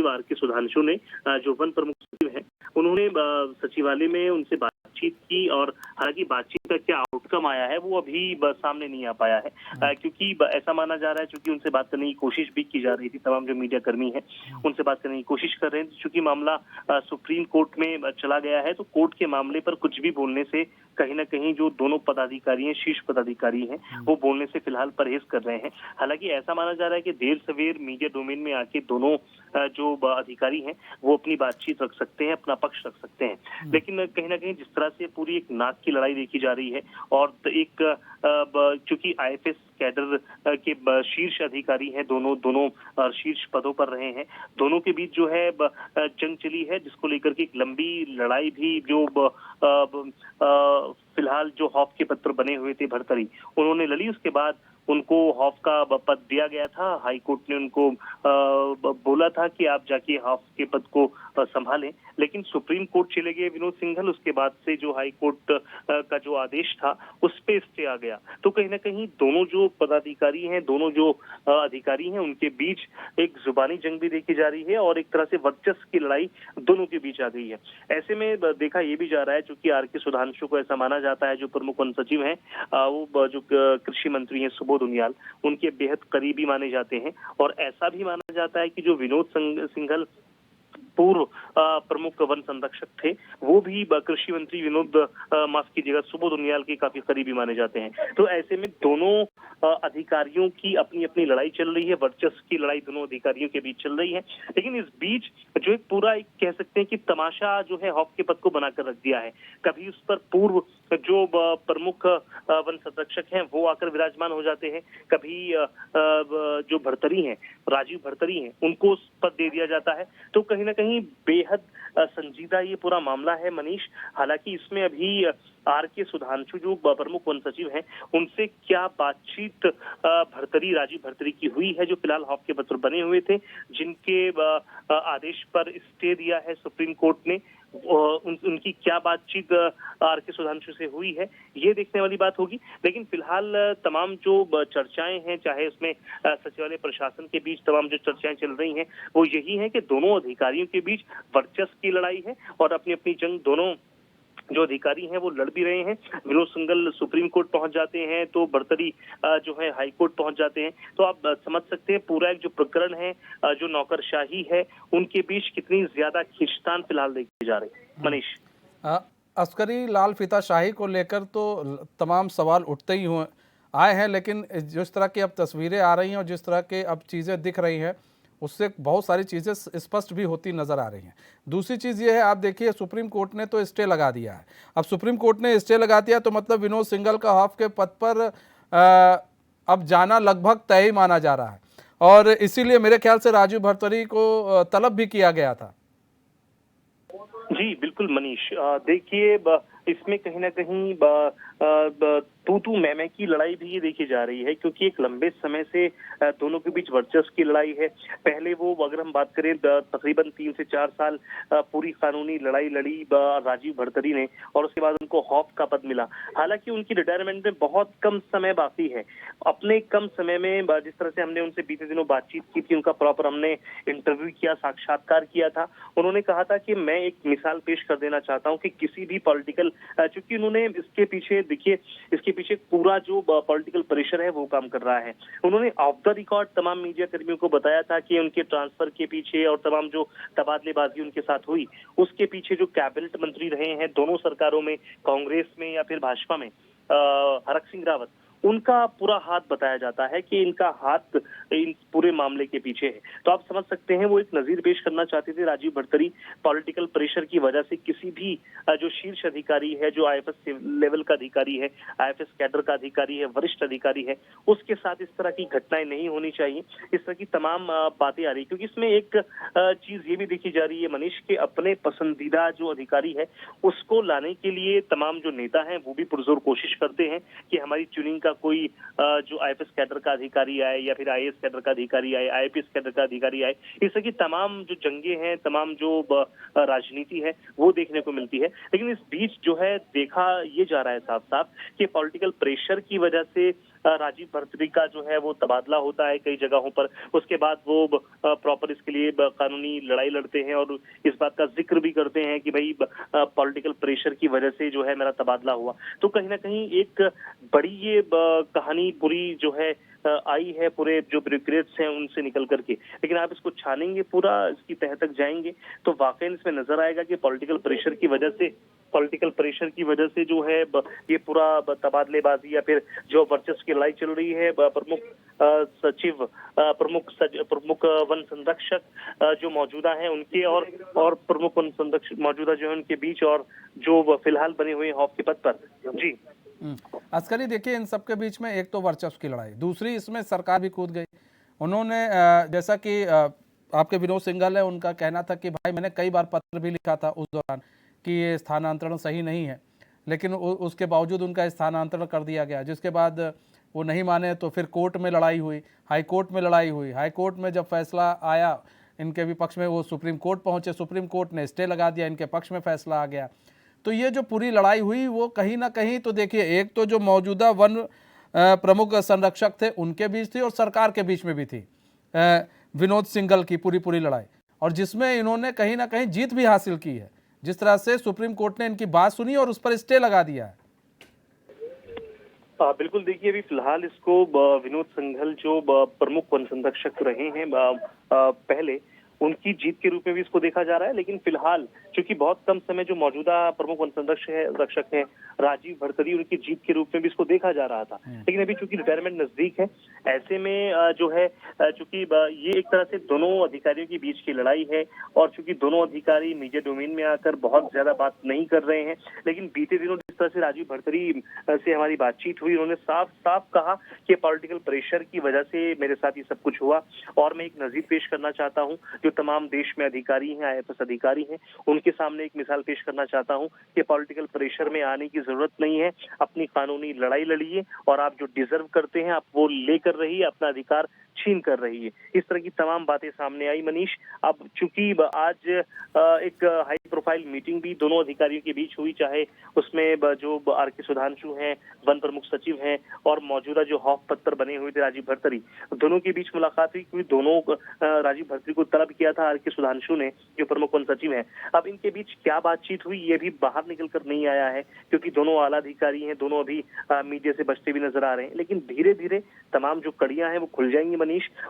Are के सुधांशु ने, जो वन प्रमुख सचिव हैं, उन्होंने सचिवालय में उनसे बातचीत की और हालांकि बातचीत का क्या आउटकम आया है वो अभी सामने नहीं आ पाया है, क्योंकि ऐसा माना जा रहा है चूंकि उनसे बात करने की कोशिश भी की जा रही थी, तमाम जो मीडिया कर्मी हैं उनसे बात करने की कोशिश कर रहे हैं, चूंकि मामला सुप्रीम कोर्ट में चला गया है तो कोर्ट के मामले पर कुछ भी बोलने से कहीं ना कहीं जो दोनों पदाधिकारी हैं, शीर्ष पदाधिकारी हैं, वो बोलने से फिलहाल परहेज कर रहे हैं। हालांकि ऐसा माना जा रहा है कि देर सवेर मीडिया डोमेन में आके दोनों जो अधिकारी हैं वो अपनी बातचीत रख सकते हैं, अपना पक्ष रख सकते हैं, लेकिन कहीं ना कहीं जिस तरह से पूरी एक नाक की लड़ाई देखी जा रही है और एक चूंकि आईएफएस कैडर के शीर्ष अधिकारी हैं, दोनों शीर्ष पदों पर रहे हैं, दोनों के बीच जो है जंग चली है, जिसको लेकर के एक लंबी लड़ाई भी जो फिलहाल जो हॉफ के पत्र बने हुए थे भरतरी, उन्होंने लड़ी। उसके बाद उनको हॉफ का पद दिया गया था। हाईकोर्ट ने उनको बोला था कि आप जाके हॉफ के पद को संभालें, लेकिन सुप्रीम कोर्ट चले गए विनोद सिंघल। उसके बाद से जो हाईकोर्ट का जो आदेश था उस पे स्टे आ गया। तो कहीं ना कहीं दोनों जो पदाधिकारी हैं, दोनों जो अधिकारी हैं, उनके बीच एक जुबानी जंग भी देखी जा रही है और एक तरह से वर्चस्व की लड़ाई दोनों के बीच आ गई है। ऐसे में देखा ये भी जा रहा है, चूंकि आर के सुधांशु को ऐसा माना जाता है, जो प्रमुख वन सचिव हैं, वो जो कृषि मंत्री हैं सुबोध उनियाल, उनके बेहद करीबी माने जाते हैं और ऐसा भी माना जाता है कि जो विनोद सिंघल पूर्व प्रमुख वन संरक्षक थे, वो भी कृषि मंत्री माफ कीजिएगा, सुबोध उनियाल के काफी करीबी माने जाते हैं। तो ऐसे में दोनों अधिकारियों की अपनी अपनी लड़ाई चल रही है, वर्चस्व की लड़ाई दोनों अधिकारियों के बीच चल रही है, लेकिन इस बीच जो एक पूरा एक कह सकते हैं कि तमाशा जो है हॉफ के पद को बनाकर रख दिया है। कभी उस पर पूर्व जो प्रमुख वन संरक्षक हैं वो आकर विराजमान हो जाते हैं, कभी जो भरतरी हैं, राजीव भरतरी हैं, उनको पद दे दिया जाता है। तो कहीं ना कहीं बेहद संजीदा ये पूरा मामला है मनीष। हालांकि इसमें अभी आर के सुधांशु जो प्रमुख वन सचिव हैं, उनसे क्या बातचीत राजीव भरतरी की हुई है, जो फिलहाल हॉफ के पत्र बने हुए थे, जिनके आदेश पर स्टे दिया है सुप्रीम कोर्ट ने, उनकी क्या बातचीत आर के सुधांशु से हुई है, ये देखने वाली बात होगी। लेकिन फिलहाल तमाम जो चर्चाएं हैं, चाहे उसमें सचिवालय प्रशासन के बीच तमाम जो चर्चाएं चल रही हैं, वो यही है कि दोनों अधिकारियों के बीच वर्चस्व की लड़ाई है और अपनी अपनी जंग दोनों जो अधिकारी हैं वो लड़ भी रहे हैं। विनोद सिंघल सुप्रीम कोर्ट पहुंच जाते हैं तो भरतरी जो है हाई कोर्ट पहुंच जाते हैं। तो आप समझ सकते हैं पूरा एक जो प्रकरण है, जो नौकरशाही है, उनके बीच कितनी ज्यादा खींचतान फिलहाल देखी जा रही है। मनीष, अस्करी लाल फीताशाही को लेकर तो तमाम सवाल उठते ही आए हैं, लेकिन जिस तरह की अब तस्वीरें आ रही हैं और जिस तरह के अब चीज़ें दिख रही हैं, उससे बहुत सारी चीज़ें स्पष्ट भी होती नज़र आ रही हैं। दूसरी चीज़ ये है, आप देखिए सुप्रीम कोर्ट ने तो स्टे लगा दिया है। अब सुप्रीम कोर्ट ने स्टे लगा दिया तो मतलब विनोद सिंघल का हॉफ के पद पर अब जाना लगभग तय ही माना जा रहा है और इसीलिए मेरे ख्याल से राजीव भरतरी को तलब भी किया गया था। जी बिल्कुल मनीष, देखिए इसमें कहीं ना कहीं तू मैं की लड़ाई भी ये देखी जा रही है, क्योंकि एक लंबे समय से दोनों के बीच वर्चस्व की लड़ाई है। पहले वो अगर हम बात करें तकरीबन 3 से 4 साल पूरी कानूनी लड़ाई लड़ी राजीव भरतरी ने और उसके बाद उनको हॉफ का पद मिला। हालांकि उनकी रिटायरमेंट में बहुत कम समय बाकी है। अपने कम समय में जिस तरह से हमने उनसे बीते दिनों बातचीत की थी, उनका प्रॉपर हमने इंटरव्यू किया, साक्षात्कार किया था, उन्होंने कहा था कि मैं एक मिसाल पेश कर देना चाहता हूँ कि किसी भी पॉलिटिकल, चूंकि उन्होंने इसके पीछे देखिए, इसके पीछे पूरा जो पॉलिटिकल प्रेशर है वो काम कर रहा है। उन्होंने ऑफ द रिकॉर्ड तमाम मीडिया कर्मियों को बताया था कि उनके ट्रांसफर के पीछे और तमाम जो तबादलेबाजी उनके साथ हुई, उसके पीछे जो कैबिनेट मंत्री रहे हैं दोनों सरकारों में, कांग्रेस में या फिर भाजपा में, हरक सिंह रावत, उनका पूरा हाथ बताया जाता है कि इनका हाथ इन पूरे मामले के पीछे है। तो आप समझ सकते हैं वो एक नजीर पेश करना चाहते थे राजीव भरतरी, पॉलिटिकल प्रेशर की वजह से किसी भी जो शीर्ष अधिकारी है, जो आईएफएस लेवल का अधिकारी है, आईएफएस कैडर का अधिकारी है, वरिष्ठ अधिकारी है, उसके साथ इस तरह की घटनाएं नहीं होनी चाहिए। इस तरह की तमाम बातें आ रही, क्योंकि इसमें एक चीज ये भी देखी जा रही है मनीष के अपने पसंदीदा जो अधिकारी है उसको लाने के लिए तमाम जो नेता हैं वो भी पुरजोर कोशिश करते हैं कि हमारी ट्यूनिंग का कोई जो आईएफएस कैडर का अधिकारी आए या फिर आईएएस कैडर का अधिकारी आए, आईपीएस कैडर का अधिकारी आए। इस तरह की तमाम जो जंगे हैं, तमाम जो राजनीति है वो देखने को मिलती है। लेकिन इस बीच जो है देखा ये जा रहा है साफ साफ कि पॉलिटिकल प्रेशर की वजह से राजीव भरतरी का जो है वो तबादला होता है कई जगहों पर। उसके बाद वो प्रॉपर इसके लिए कानूनी लड़ाई लड़ते हैं और इस बात का जिक्र भी करते हैं कि भाई पॉलिटिकल प्रेशर की वजह से जो है मेरा तबादला हुआ। तो कहीं ना कहीं एक बड़ी ये कहानी पूरी जो है आई है पूरे जो ब्यूरोक्रेट्स हैं उनसे निकल करके। लेकिन आप इसको छानेंगे पूरा, इसकी तह तक जाएंगे तो वाकई इसमें नजर आएगा कि पॉलिटिकल प्रेशर की वजह से जो है ये पूरा तबादलेबाजी या फिर जो वर्चस्व की लड़ाई चल रही है। प्रमुख वन संरक्षक जो मौजूदा हैं उनके और प्रमुख वन संरक्षक मौजूदा जो है उनके बीच और जो फिलहाल बने हुए हॉफ के पद पर। जी अस्करी, देखिए इन सबके बीच में एक तो वर्चस्व की लड़ाई, दूसरी इसमें सरकार भी कूद गई। उन्होंने जैसा कि आपके विनोद सिंघल है, उनका कहना था कि भाई मैंने कई बार पत्र भी लिखा था उस दौरान कि ये स्थानांतरण सही नहीं है, लेकिन उसके बावजूद उनका स्थानांतरण कर दिया गया। जिसके बाद वो नहीं माने तो फिर कोर्ट में लड़ाई हुई, हाई कोर्ट में लड़ाई हुई। हाई कोर्ट में जब फैसला आया इनके विपक्ष में, वो सुप्रीम कोर्ट पहुंचे, सुप्रीम कोर्ट ने स्टे लगा दिया, इनके पक्ष में फैसला आ गया। तो ये जो पूरी लड़ाई हुई वो कहीं ना कहीं तो देखिए, एक तो जो मौजूदा वन प्रमुख संरक्षक थे उनके बीच थी और सरकार के बीच में भी थी, विनोद सिंघल की पूरी लड़ाई, और जिसमें इन्होंने कहीं ना कहीं जीत भी हासिल की है। जिस तरह से सुप्रीम कोर्ट ने इनकी बात सुनी और उस पर स्टे लगा दिया है। बिल्कुल, देखिए अभी फिलहाल इसको विनोद सिंघल जो प्रमुख वन संरक्षक रहे हैं पहले, उनकी जीत के रूप में भी इसको देखा जा रहा है। लेकिन फिलहाल चूंकि बहुत कम समय जो मौजूदा प्रमुख वन संरक्षक हैं राजीव भरतरी, उनकी जीत के रूप में भी इसको देखा जा रहा था। लेकिन अभी चूंकि रिटायरमेंट नजदीक है, ऐसे में जो है चूंकि ये एक तरह से दोनों अधिकारियों के बीच की लड़ाई है और चूंकि दोनों अधिकारी मीडिया डोमेन में आकर बहुत ज्यादा बात नहीं कर रहे हैं। लेकिन बीते दिनों जिस तरह से राजीव भरतरी से हमारी बातचीत हुई, उन्होंने साफ साफ कहा कि पॉलिटिकल प्रेशर की वजह से मेरे साथ ये सब कुछ हुआ। और मैं एक नजीर पेश करना चाहता हूँ, जो तमाम देश में अधिकारी हैं, आईएफएस अधिकारी हैं, उनके सामने एक मिसाल पेश करना चाहता हूं कि पॉलिटिकल प्रेशर में आने की जरूरत नहीं है। अपनी कानूनी लड़ाई लड़िए और आप जो डिजर्व करते हैं आप वो लेकर रहिए, अपना अधिकार छीन कर रही है। इस तरह की तमाम बातें सामने आई मनीष। अब चूंकि आज एक हाई प्रोफाइल मीटिंग भी दोनों अधिकारियों के बीच हुई, चाहे उसमें जो आर.के. सुधांशु हैं, वन प्रमुख सचिव हैं, और मौजूदा जो हॉफ पद पर बने हुए थे राजीव भरतरी, दोनों के बीच मुलाकात हुई। क्योंकि दोनों राजीव भरतरी को तलब किया था आर.के. सुधांशु ने, जो प्रमुख वन सचिव हैं। अब इनके बीच क्या बातचीत हुई ये भी बाहर निकलकर नहीं आया है, क्योंकि दोनों आला अधिकारी हैं, दोनों अभी मीडिया से बचते भी नजर आ रहे हैं। लेकिन धीरे धीरे तमाम जो कड़ियां हैं वो खुल जाएंगी मनीष।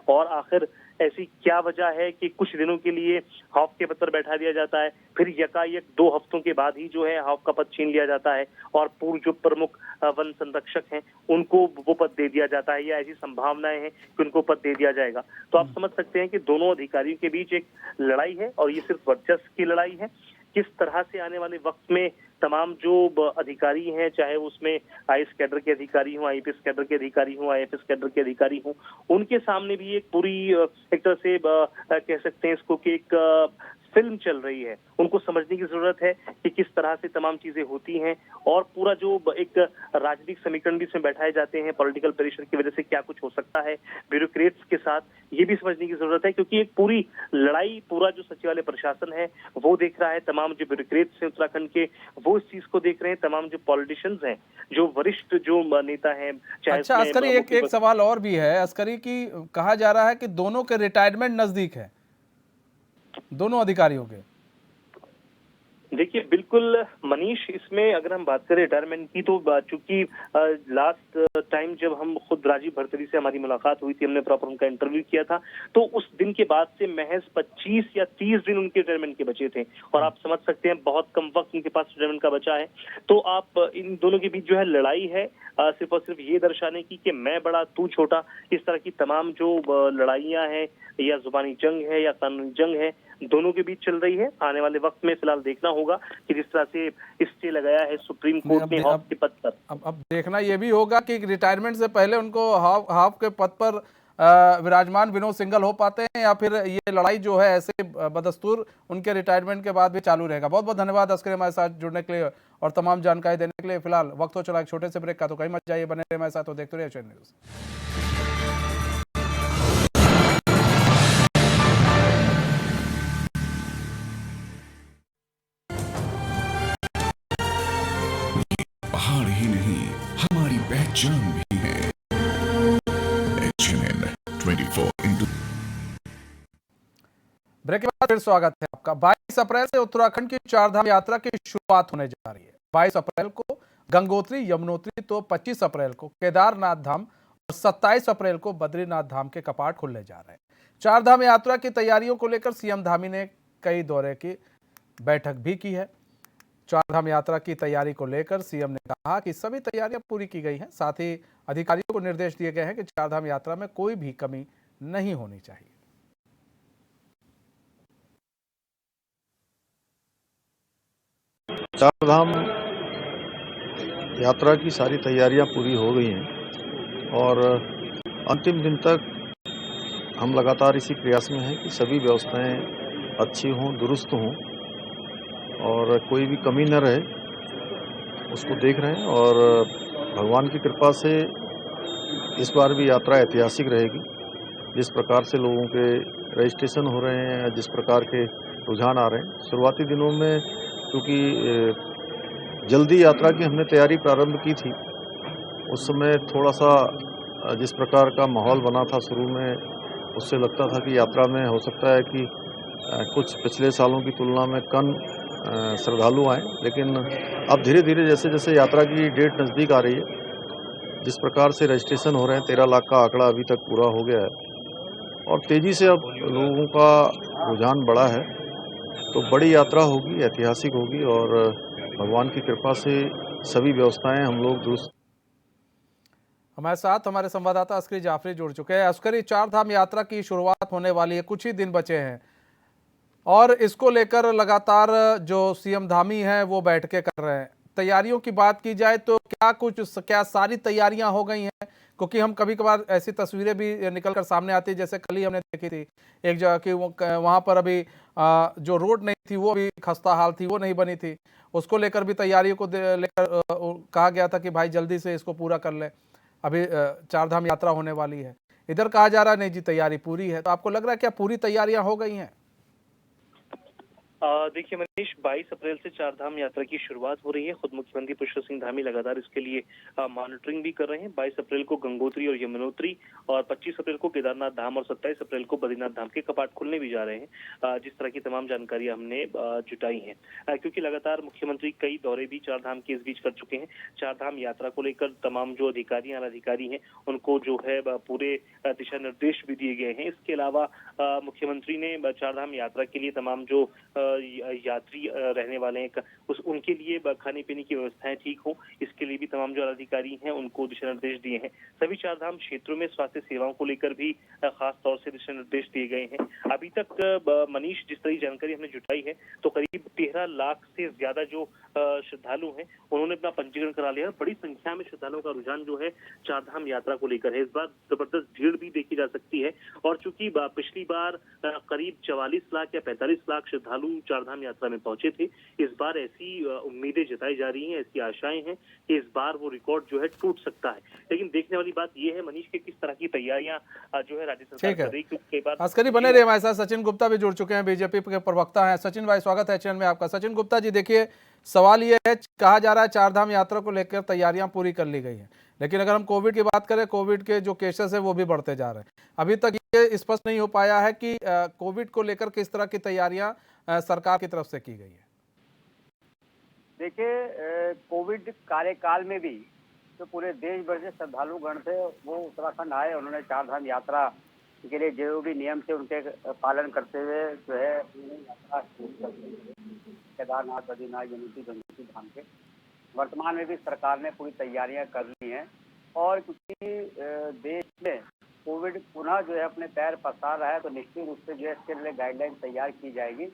और आखिर ऐसी क्या वजह है कि कुछ दिनों के लिए हॉफ के पद पर बैठा दिया जाता है, फिर यकायक 2 हफ्तों के बाद ही जो है हॉफ का पद छीन लिया जाता है और पूर्व जो प्रमुख वन संरक्षक हैं उनको वो पद दे दिया जाता है, या ऐसी संभावनाएं हैं कि उनको पद दे दिया जाएगा। तो आप समझ सकते हैं कि दोनों अधिकारियों के बीच एक लड़ाई है और ये सिर्फ वर्चस्व की लड़ाई है। किस तरह से आने वाले वक्त में तमाम जो अधिकारी हैं, चाहे उसमें आईएएस कैडर के अधिकारी हों, आईपीएस कैडर के अधिकारी हों, आईएफएस कैडर के अधिकारी हों, उनके सामने भी एक पूरी एक तरह से कह सकते हैं इसको कि एक फिल्म चल रही है। उनको समझने की जरूरत है कि किस तरह से तमाम चीजें होती हैं और पूरा जो एक राजनीतिक समीकरण भी इसमें बैठाए जाते हैं, पॉलिटिकल प्रेशर की वजह से क्या कुछ हो सकता है ब्यूरोक्रेट्स के साथ, ये भी समझने की जरूरत है। क्योंकि एक पूरी लड़ाई पूरा जो सचिवालय प्रशासन है वो देख रहा है, तमाम जो ब्यूरोक्रेट्स हैं उत्तराखंड के वो इस चीज को देख रहे हैं, तमाम जो पॉलिटिशियंस हैं, जो वरिष्ठ जो नेता हैं। अच्छा अस्करी, एक सवाल और भी है अस्करी, की कहा जा रहा है कि दोनों के रिटायरमेंट नजदीक है, दोनों अधिकारियों के। देखिए बिल्कुल मनीष, इसमें अगर हम बात करें रिटायरमेंट की, तो चूंकि लास्ट टाइम जब हम खुद राजीव भरतरी से हमारी मुलाकात हुई थी, हमने प्रॉपर उनका इंटरव्यू किया था, तो उस दिन के बाद से महज 25 या 30 दिन उनके रिटायरमेंट के बचे थे। और आप समझ सकते हैं बहुत कम वक्त उनके पास रिटायरमेंट का बचा है। तो आप इन दोनों के बीच जो है लड़ाई है सिर्फ और सिर्फ ये दर्शाने की कि मैं बड़ा तू छोटा, इस तरह की तमाम जो लड़ाइयां हैं, या जुबानी जंग है या कानूनी जंग है, दोनों के बीच चल रही है। आने वाले वक्त में फिलहाल देखना होगा कि जिस तरह से स्टे लगाया है सुप्रीम कोर्ट ने हाफ के पद पर। अब देखना ये भी होगा कि रिटायरमेंट से पहले उनको हाफ के पद पर विराजमान विनोद सिंघल हो पाते हैं, या फिर ये लड़ाई जो है ऐसे बदस्तूर उनके रिटायरमेंट के बाद भी चालू रहेगा। बहुत बहुत धन्यवाद अस्करी हमारे साथ जुड़ने के लिए और तमाम जानकारी देने के लिए। फिलहाल वक्त हो चला एक छोटे से ब्रेक का, तो कहीं मत जाइए, बने रहिए हमारे साथ और देखते रहिए चैनल न्यूज़। पहाड़ ही नहीं, हमारी पहचान भी है। HNN 24x। ब्रेक के बाद फिर स्वागत है आपका। 22 अप्रैल से उत्तराखंड की चारधाम यात्रा की शुरुआत होने जा रही है। 22 अप्रैल को गंगोत्री यमुनोत्री तो 25 अप्रैल को केदारनाथ धाम और 27 अप्रैल को बद्रीनाथ धाम के कपाट खुलने जा रहे हैं। चारधाम यात्रा की तैयारियों को लेकर सीएम धामी ने कई दौरे की बैठक भी की है। चारधाम यात्रा की तैयारी को लेकर सीएम ने कहा कि सभी तैयारियां पूरी की गई हैं। साथ ही अधिकारियों को निर्देश दिए गए हैं कि चारधाम यात्रा में कोई भी कमी नहीं होनी चाहिए। चारधाम यात्रा की सारी तैयारियां पूरी हो गई हैं और अंतिम दिन तक हम लगातार इसी प्रयास में हैं कि सभी व्यवस्थाएं अच्छी हों, दुरुस्त हों और कोई भी कमी न रहे, उसको देख रहे हैं। और भगवान की कृपा से इस बार भी यात्रा ऐतिहासिक रहेगी। जिस प्रकार से लोगों के रजिस्ट्रेशन हो रहे हैं, जिस प्रकार के रुझान आ रहे हैं, शुरुआती दिनों में क्योंकि जल्दी यात्रा की हमने तैयारी प्रारंभ की थी, उस समय थोड़ा सा जिस प्रकार का माहौल बना था शुरू में, उससे लगता था कि यात्रा में हो सकता है कि कुछ पिछले सालों की तुलना में कम श्रद्धालु आए। लेकिन अब धीरे धीरे जैसे जैसे यात्रा की डेट नज़दीक आ रही है, जिस प्रकार से रजिस्ट्रेशन हो रहे हैं, 13 लाख का आंकड़ा अभी तक पूरा हो गया है और तेज़ी से अब लोगों का रुझान बढ़ा है, तो बड़ी यात्रा होगी, ऐतिहासिक होगी और भगवान की कृपा से सभी व्यवस्थाएं हम लोग दुरुस्त। हमारे साथ हमारे संवाददाता अस्करी जाफरी जुड़ चुके हैं। अस्करी, चारधाम यात्रा की शुरुआत होने वाली है, कुछ ही दिन बचे हैं और इसको लेकर लगातार जो सीएम धामी हैं वो बैठकें कर रहे हैं। तैयारियों की बात की जाए तो क्या सारी तैयारियां हो गई हैं? क्योंकि हम कभी कभार ऐसी तस्वीरें भी निकल कर सामने आती है, जैसे कल ही हमने देखी थी एक जगह की, वहां पर अभी जो रोड नहीं थी वो भी खस्ता हाल थी, वो नहीं बनी थी। उसको लेकर भी तैयारियों को लेकर कहा गया था कि भाई जल्दी से इसको पूरा कर लें। अभी चारधाम यात्रा होने वाली है, इधर कहा जा रहा है नहीं जी तैयारी पूरी है। तो आपको लग रहा है क्या पूरी तैयारियां हो गई हैं? देखिए मनीष, 22 अप्रैल से चारधाम यात्रा की शुरुआत हो रही है। खुद मुख्यमंत्री पुष्कर सिंह धामी लगातार इसके लिए मॉनिटरिंग भी कर रहे हैं। 22 अप्रैल को गंगोत्री और यमुनोत्री और 25 अप्रैल को केदारनाथ धाम और 27 अप्रैल को बद्रीनाथ धाम के कपाट खुलने भी जा रहे हैं। जिस तरह की तमाम जानकारियां हमने जुटाई हैं, क्योंकि लगातार मुख्यमंत्री कई दौरे भी चारधाम के इस बीच कर चुके हैं। चारधाम यात्रा को लेकर तमाम जो अधिकारी हैं उनको जो है पूरे दिशा निर्देश भी दिए गए हैं। इसके अलावा मुख्यमंत्री ने चारधाम यात्रा के लिए तमाम जो यात्री रहने वाले हैं उनके लिए खाने पीने की व्यवस्थाएं ठीक हो, इसके लिए भी तमाम जो अधिकारी हैं उनको दिशा निर्देश दिए हैं। सभी चारधाम क्षेत्रों में स्वास्थ्य सेवाओं को लेकर भी खास तौर से दिशा निर्देश दिए गए हैं। अभी तक मनीष, जिस तरह की जानकारी हमने जुटाई है तो करीब 13 लाख से ज्यादा जो श्रद्धालु हैं उन्होंने अपना पंजीकरण करा लिया है। बड़ी संख्या में श्रद्धालुओं का रुझान जो है चारधाम यात्रा को लेकर है। इस बार जबरदस्त भीड़ भी देखी जा सकती है और चूंकि पिछली बार करीब 44 लाख या 45 लाख श्रद्धालु चारधाम यात्रा में पहुंचे थे, इस बार ऐसी उम्मीदें जताई जा रही हैं, ऐसी आशाएं हैं कि इस बार वो रिकॉर्ड जो है टूट सकता है। लेकिन देखने वाली बात यह है मनीष के किस तरह की तैयारियां जो है राज्य सरकार कर रही है, क्योंकि कई बार अस्करी बने रहे हमारे साथ। सचिन गुप्ता भी जुड़ चुके हैं, बीजेपी के प्रवक्ता हैं। सचिन भाई, स्वागत है चैनल में आपका। सचिन गुप्ता जी, देखिए सवाल ये है, कहा जा रहा है चारधाम यात्रा को लेकर तैयारियां पूरी कर ली गई हैं, लेकिन अगर हम कोविड की बात करें, कोविड के जो केसेस है वो भी बढ़ते जा रहे हैं। अभी तक ये स्पष्ट नहीं हो पाया है कि कोविड को लेकर किस तरह की तैयारियां सरकार की तरफ से की गई है। देखिए, कोविड कार्यकाल में भी जो पूरे देश भर से श्रद्धालु गण थे वो उत्तराखंड आए। उन्होंने चारधाम यात्रा के लिए जो भी नियम थे उनके पालन करते हुए जो है यात्रा केदारनाथ, बद्रीनाथ, यमुनोत्री, गंगोत्री धाम के। वर्तमान में भी सरकार ने पूरी तैयारियां कर ली हैं और क्योंकि देश में कोविड पुनः जो है अपने पैर पसार रहा है, तो निश्चित रूप से जो है इसके लिए गाइडलाइन तैयार की जाएगी।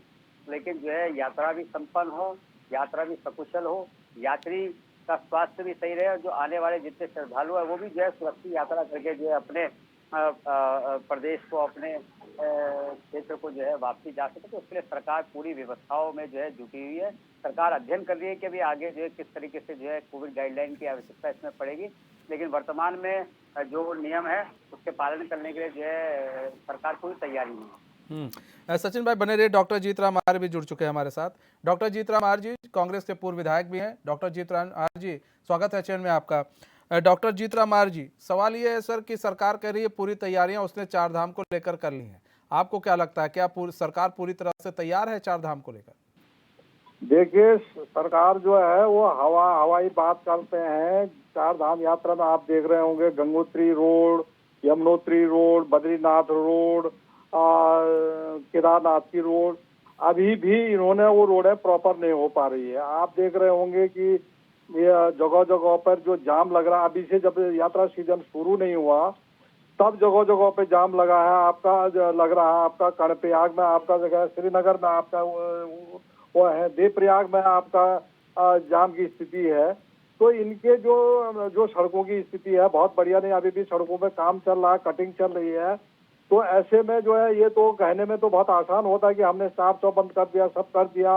लेकिन जो है यात्रा भी संपन्न हो, यात्रा भी सकुशल हो, यात्री का स्वास्थ्य भी सही रहे और जो आने वाले जितने श्रद्धालु है वो भी जो है सुरक्षित यात्रा करके जो है अपने प्रदेश को, अपने क्षेत्र को जो है वापसी जा सके। तो उसके लिए सरकार पूरी व्यवस्थाओं में जो है जुटी हुई है। सरकार अध्ययन कर रही है कि अभी आगे जो है किस तरीके से जो है कोविड गाइडलाइन की आवश्यकता इसमें पड़ेगी। लेकिन वर्तमान में जो नियम है उसके पालन करने के लिए जो है सरकार पूरी तैयारी में है। सचिन भाई बने रहिए। डॉक्टर जीत राम आर्य भी जुड़ चुके हैं हमारे साथ। डॉक्टर जीत राम आर्य जी कांग्रेस के पूर्व विधायक भी हैं। डॉक्टर जीत राम आर्य जी, स्वागत है चैनल में आपका। डॉक्टर जीत राम आर्य जी, सवाल ये है सर कि सरकार कह रही है पूरी तैयारियां उसने चार धाम को लेकर कर ली हैं। आपको क्या लगता है, क्या सरकार पूरी तरह से तैयार है चार धाम को लेकर? देखिए, सरकार जो है वो हवाई बात करते हैं। चार धाम यात्रा में आप देख रहे होंगे Gangotri road, Yamunotri road, Badrinath road, Kedarnath की रोड, अभी भी इन्होंने वो रोडें प्रॉपर नहीं हो पा रही है। आप देख रहे होंगे कि ये जगह जगह पर जो जाम लग रहा है, अभी से जब यात्रा सीजन शुरू नहीं हुआ तब जगह जगह पे जाम लगा है। आपका लग रहा है आपका कर्णप्रयाग में, आपका जगह श्रीनगर में, आपका वो है देवप्रयाग में आपका जाम की स्थिति है। तो इनके जो सड़कों की स्थिति है बहुत बढ़िया नहीं, अभी भी सड़कों में काम चल रहा है, कटिंग चल रही है। तो ऐसे में जो है ये तो कहने में तो बहुत आसान होता है कि हमने स्टाफ तो बंद कर दिया, सब कर दिया।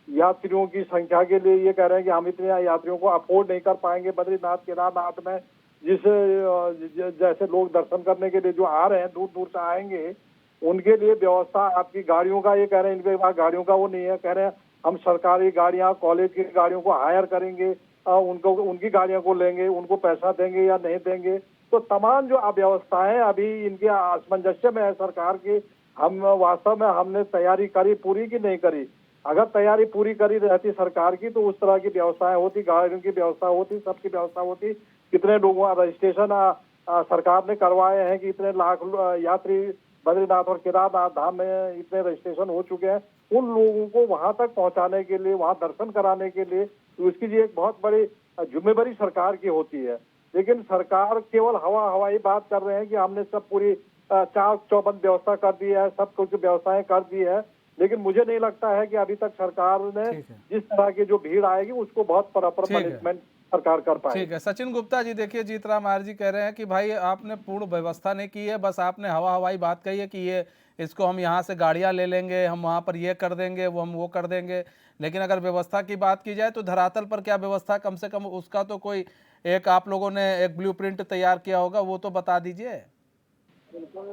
यात्रियों की संख्या के लिए ये कह रहे हैं कि हम इतने यात्रियों को अफोर्ड नहीं कर पाएंगे बद्रीनाथ केदारनाथ में, जैसे लोग दर्शन करने के लिए जो आ रहे हैं दूर दूर से आएंगे उनके लिए व्यवस्था आपकी गाड़ियों का, ये कह रहे हैं इनके पास गाड़ियों का वो नहीं है। कह रहे हैं हम सरकारी गाड़ियां, कॉलेज की गाड़ियों को हायर करेंगे, उनकी गाड़ियों को लेंगे, उनको पैसा देंगे या नहीं देंगे। तो तमाम जो अव्यवस्थाएं अभी इनके असमंजस्य में है सरकार की। हम वास्तव में हमने तैयारी करी पूरी की नहीं करी। अगर तैयारी पूरी करी रहती सरकार की तो उस तरह की व्यवस्थाएं होती, गाड़ियों की व्यवस्था होती, सबकी व्यवस्था होती। कितने लोगों का रजिस्ट्रेशन सरकार ने करवाए हैं कि इतने लाख यात्री बद्रीनाथ और केदारनाथ धाम में इतने रजिस्ट्रेशन हो चुके हैं। उन लोगों को वहां तक पहुंचाने के लिए, वहां दर्शन कराने के लिए तो इसकी जी एक बहुत बड़ी जिम्मेदारी सरकार की होती है। लेकिन सरकार केवल हवाई बात कर रहे हैं कि हमने सब पूरी चाक चौबंद व्यवस्था कर दी है, सब कुछ व्यवस्थाएं कर दी है। लेकिन मुझे नहीं लगता है कि अभी तक सरकार ने जिस तरह की जो भीड़ आएगी उसको बहुत प्रॉपर मैनेजमेंट सरकार कर पाए। ठीक है। सचिन गुप्ता जी, देखिए जीत राम आर्य जी कह रहे हैं कि भाई आपने पूर्ण व्यवस्था नहीं की है, बस आपने हवाई बात कही है कि ये इसको हम यहाँ से गाड़ियाँ ले लेंगे, हम वहाँ पर ये कर देंगे, हम वो कर देंगे। लेकिन अगर व्यवस्था की बात की जाए तो धरातल पर क्या व्यवस्था, कम से कम उसका तो कोई एक आप लोगों ने एक ब्लूप्रिंट तैयार किया होगा, वो तो बता दीजिए। बिल्कुल,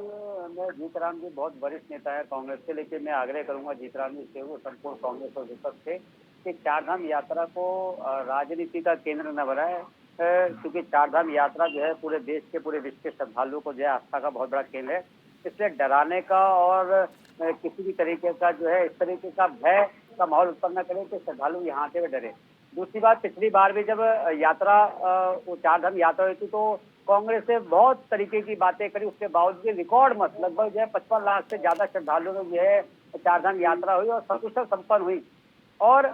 मैं जीतराम जी बहुत वरिष्ठ नेता है कांग्रेस के, लेकिन मैं आग्रह करूंगा जीतराम जी से, वो संपूर्ण कांग्रेस और विपक्ष से कि चारधाम यात्रा को राजनीति का केंद्र न बनाए, क्योंकि चारधाम यात्रा जो है पूरे देश के, पूरे विश्व के श्रद्धालुओं को जो है आस्था का बहुत बड़ा केंद्र है। इसलिए डराने का और किसी भी तरीके का जो है इस तरीके का भय का माहौल उत्पन्न न करें कि श्रद्धालु यहाँ आते हुए डरे। दूसरी बात, पिछली बार भी जब यात्रा वो चारधाम यात्रा हुई थी तो कांग्रेस ने बहुत तरीके की बातें करी, उसके बावजूद रिकॉर्ड मत लगभग जो है 55 लाख से ज्यादा श्रद्धालुओं में जो है चारधाम यात्रा हुई और सकुशल संपन्न हुई। और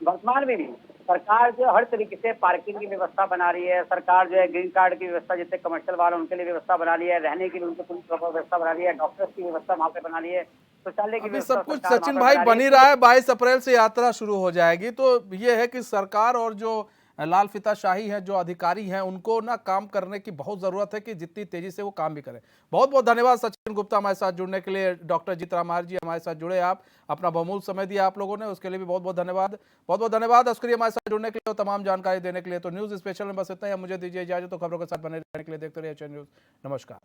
वर्तमान में भी सरकार जो हर तरीके से पार्किंग की व्यवस्था बना रही है, सरकार जो है ग्रीन कार्ड की व्यवस्था, जितने कमर्शियल वाले उनके लिए व्यवस्था बना रही है, रहने की उनके पूरी प्रॉपर व्यवस्था बना रही है, डॉक्टर्स की व्यवस्था वहाँ पे बना रही है, शौचालय की व्यवस्था सब कुछ सचिन भाई बन ही रहा है। 22 अप्रैल से यात्रा शुरू हो जाएगी। तो ये है कि सरकार और जो लाल फीताशाही है, जो अधिकारी हैं, उनको ना काम करने की बहुत जरूरत है कि जितनी तेजी से वो काम भी करें। बहुत बहुत धन्यवाद सचिन गुप्ता हमारे साथ जुड़ने के लिए। डॉक्टर जीत राम आर्य जी हमारे साथ जुड़े, आप अपना बहुमूल्य समय दिया आप लोगों ने, उसके लिए भी बहुत बहुत धन्यवाद। बहुत बहुत धन्यवाद अस्करी हमारे साथ जुड़ने के लिए और तमाम जानकारी देने के लिए। तो न्यूज स्पेशल में बस इतना ही, मुझे दीजिए इजाजत। तो खबरों के साथ बने रहने के लिए देखते रहिए एचएन न्यूज। नमस्कार।